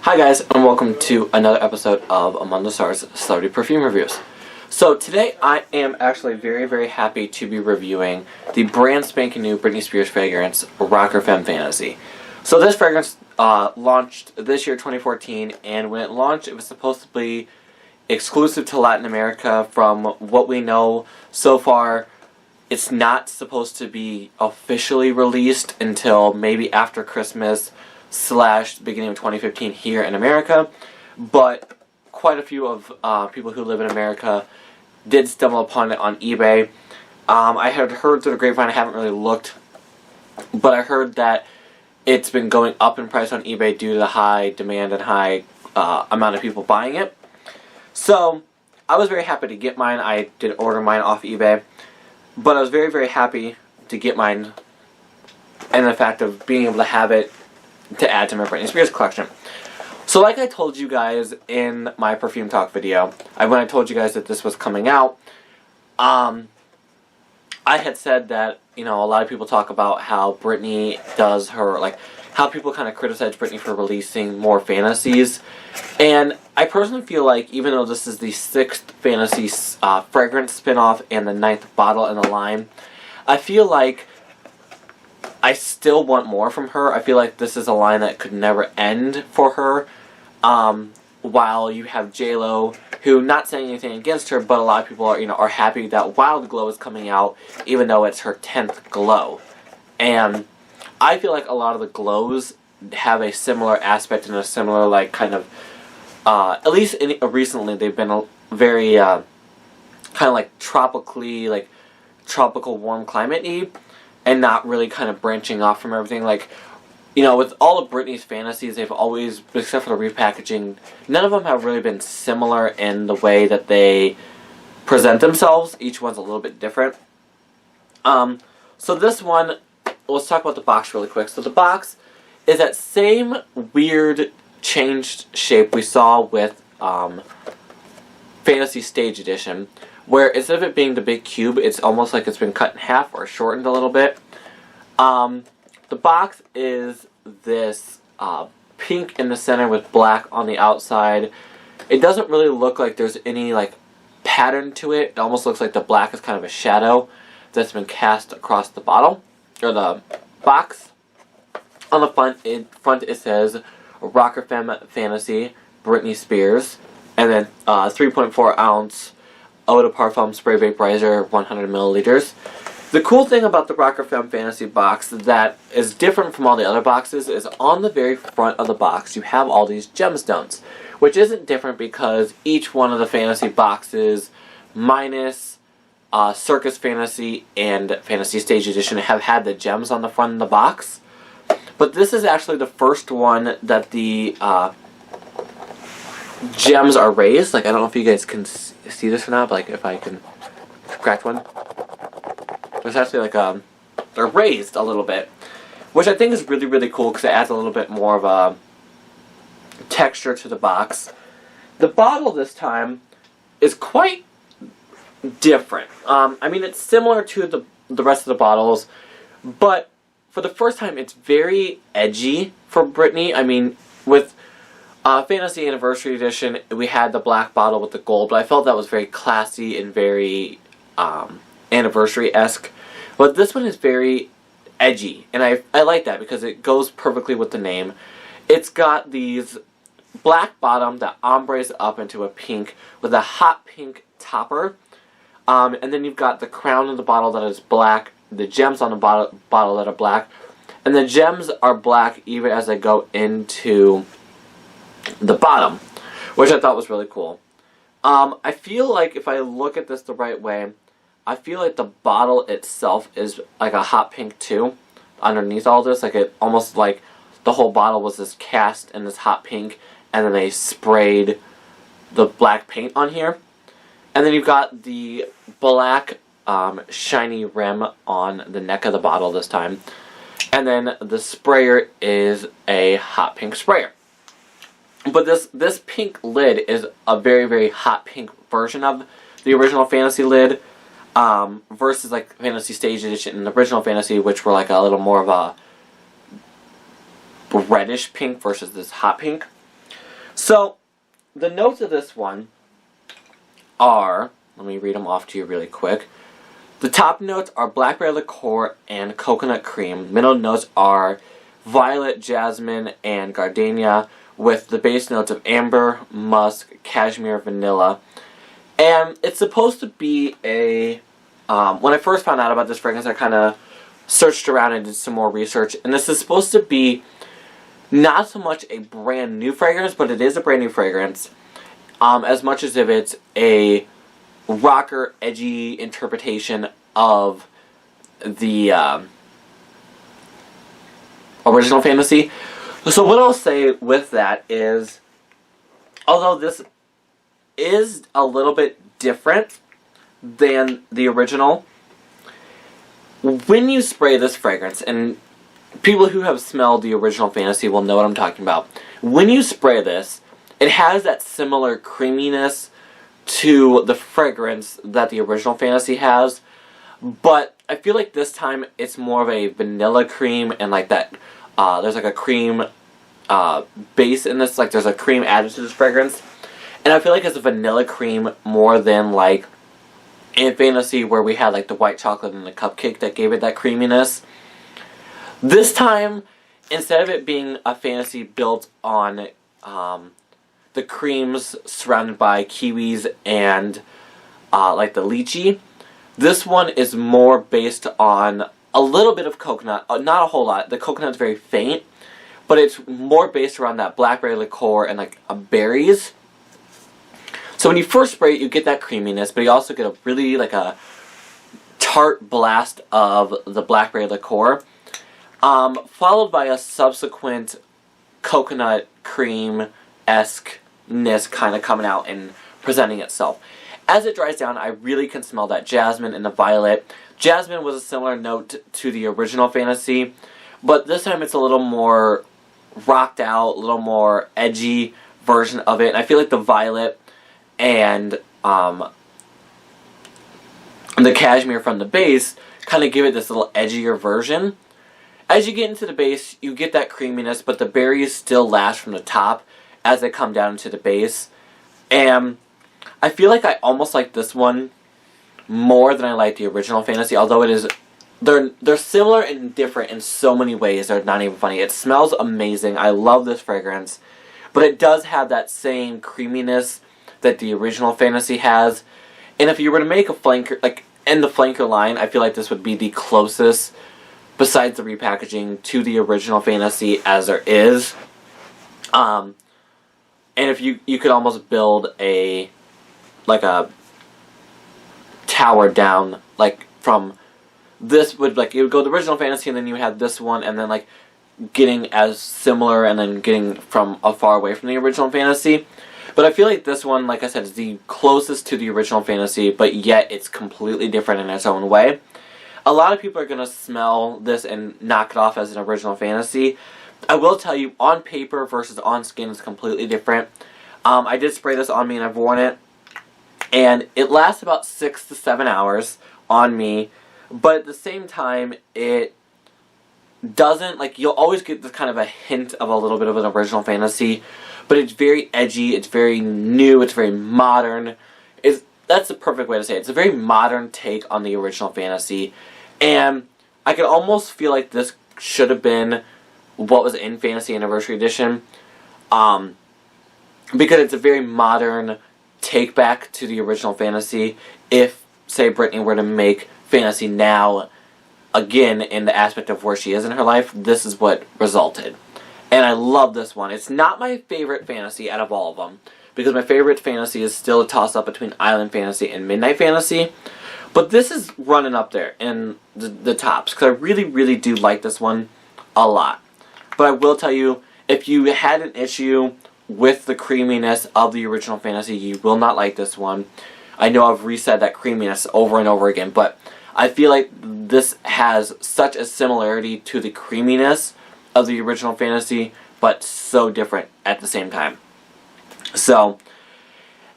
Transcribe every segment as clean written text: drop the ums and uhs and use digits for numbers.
Hi guys, and welcome to another episode of Among the Stars Celebrity Perfume Reviews. So today I am actually very happy to be reviewing the brand spanking new Britney Spears fragrance, Femme Fantasy. So this fragrance launched this year, 2014, and when it launched it was supposed to be exclusive to Latin America. From what we know so far, it's not supposed to be officially released until maybe after Christmas / beginning of 2015 here in America, but quite a few of people who live in America did stumble upon it on eBay. I had heard through the grapevine, I haven't really looked, but I heard that it's been going up in price on eBay due to the high demand and high amount of people buying it. So I was very happy to get mine. I did order mine off eBay, but I was very happy to get mine, and the fact of being able to have it to add to my Britney Spears collection. So like I told you guys in my perfume talk video, when I told you guys that this was coming out, I had said that, you know, a lot of people talk about how Britney does her, like, how people kind of criticize Britney for releasing more fantasies. And I personally feel like, even though this is the 6th fantasy fragrance spinoff and the 9th bottle in the line, I feel like I still want more from her. I feel like this is a line that could never end for her. While you have J-Lo, who, not saying anything against her, but a lot of people are happy that Wild Glow is coming out, even though it's her 10th glow. And I feel like a lot of the glows have a similar aspect and a similar, like, kind of, at least recently, they've been very, kind of like tropically, like, tropical warm climate-y, and not really kind of branching off from everything. Like, you know, with all of Britney's fantasies, they've always, except for the repackaging, none of them have really been similar in the way that they present themselves. Each one's a little bit different. So this one, let's talk about the box really quick. So the box is that same weird changed shape we saw with Fantasy Stage Edition, where instead of it being the big cube, it's almost like it's been cut in half or shortened a little bit. The box is this pink in the center with black on the outside. It doesn't really look like there's any, like, pattern to it. It almost looks like the black is kind of a shadow that's been cast across the bottle, or the box. On the front it says Femme Fantasy, Britney Spears, and then 3.4 ounce Eau de Parfum Spray Vaporizer, 100 milliliters. The cool thing about the Femme Fantasy box that is different from all the other boxes is on the very front of the box you have all these gemstones, which isn't different because each one of the fantasy boxes, minus Circus Fantasy and Fantasy Stage Edition, have had the gems on the front of the box. But this is actually the first one that the gems are raised. Like, I don't know if you guys can see this or not, but, like, if I can crack one, it's actually like they're raised a little bit, which I think is really cool because it adds a little bit more of a texture to the box. The bottle this time is quite different. I mean, it's similar to the rest of the bottles, but for the first time it's very edgy for Britney. I mean, with Fantasy Anniversary Edition, we had the black bottle with the gold, but I felt that was very classy and very anniversary-esque. But this one is very edgy, and I like that because it goes perfectly with the name. It's got these black bottom that ombres up into a pink with a hot pink topper, and then you've got the crown of the bottle that is black, the gems on the bottle that are black, and the gems are black even as they go into the bottom, which I thought was really cool. I feel like if I look at this the right way, I feel like the bottle itself is like a hot pink too, underneath all this. Like, it almost like the whole bottle was this cast in this hot pink, and then they sprayed the black paint on here. And then you've got the black shiny rim on the neck of the bottle this time. And then the sprayer is a hot pink sprayer. But this pink lid is a very hot pink version of the original Fantasy lid, versus like Fantasy Stage Edition and the original Fantasy, which were like a little more of a reddish pink versus this hot pink. So, the notes of this one are, let me read them off to you really quick. The top notes are blackberry liqueur and coconut cream. Middle notes are violet, jasmine, and gardenia, with the base notes of amber, musk, cashmere, vanilla. And it's supposed to be a, when I first found out about this fragrance, I kind of searched around and did some more research. And this is supposed to be not so much a brand new fragrance, but it is a brand new fragrance. As much as if it's a rocker, edgy interpretation of the original Fantasy. So what I'll say with that is, although this is a little bit different than the original, when you spray this fragrance, and people who have smelled the original Fantasy will know what I'm talking about. When you spray this, it has that similar creaminess to the fragrance that the original Fantasy has, but I feel like this time it's more of a vanilla cream, and like that, there's like a cream base in this, like there's a cream added to this fragrance, and I feel like it's a vanilla cream more than like in Fantasy where we had like the white chocolate and the cupcake that gave it that creaminess. This time, instead of it being a Fantasy built on the creams surrounded by kiwis and like the lychee, this one is more based on a little bit of coconut, not a whole lot. The coconut's very faint, but it's more based around that blackberry liqueur and like berries. So when you first spray it, you get that creaminess, but you also get a really like a tart blast of the blackberry liqueur, followed by a subsequent coconut cream-esque-ness kind of coming out and presenting itself. As it dries down, I really can smell that jasmine and the violet. Jasmine was a similar note to the original Fantasy, but this time it's a little more rocked out, a little more edgy version of it. And I feel like the violet and the cashmere from the base kind of give it this little edgier version. As you get into the base, you get that creaminess, but the berries still last from the top as they come down into the base. And I feel like I almost like this one more than I like the original Fantasy, although it is, they're similar and different in so many ways, they're not even funny. It smells amazing, I love this fragrance, but it does have that same creaminess that the original Fantasy has. And if you were to make a flanker, like in the flanker line, I feel like this would be the closest, besides the repackaging, to the original Fantasy as there is. And if you could almost build a tower down, like from this would, like, it would go the original Fantasy, and then you had this one, and then like getting as similar, and then getting from far away from the original Fantasy. But I feel like this one, like I said, is the closest to the original Fantasy, but yet it's completely different in its own way. A lot of people are going to smell this and knock it off as an original Fantasy. I will tell you, on paper versus on skin is completely different. I did spray this on me and I've worn it, and it lasts about 6 to 7 hours on me, but at the same time, it doesn't, like, you'll always get this kind of a hint of a little bit of an original Fantasy, but it's very edgy, it's very new, it's very modern. That's the perfect way to say it. It's a very modern take on the original Fantasy, and I could almost feel like this should have been what was in Fantasy Anniversary Edition, because it's a very modern take back to the original Fantasy. If, say, Britney were to make Fantasy now again in the aspect of where she is in her life, this is what resulted. And I love this one. It's not my favorite Fantasy out of all of them, because my favorite Fantasy is still a toss-up between Island Fantasy and Midnight Fantasy. But this is running up there in the tops, because I really, really do like this one a lot. But I will tell you, if you had an issue with the creaminess of the original Fantasy, you will not like this one. I know I've resaid that creaminess over and over again, but I feel like this has such a similarity to the creaminess of the original Fantasy, but so different at the same time. So,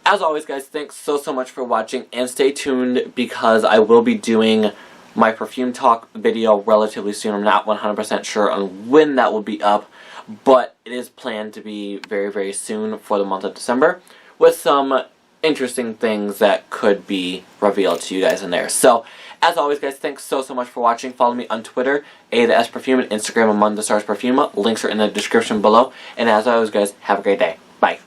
as always, guys, thanks so much for watching, and stay tuned because I will be doing my perfume talk video relatively soon. I'm not 100% sure on when that will be up, but it is planned to be very, very soon for the month of December, with some interesting things that could be revealed to you guys in there. So, as always, guys, thanks so much for watching. Follow me on Twitter, A-the-S-Perfume, and Instagram, Among the Stars Perfume. Links are in the description below. And as always, guys, have a great day. Bye.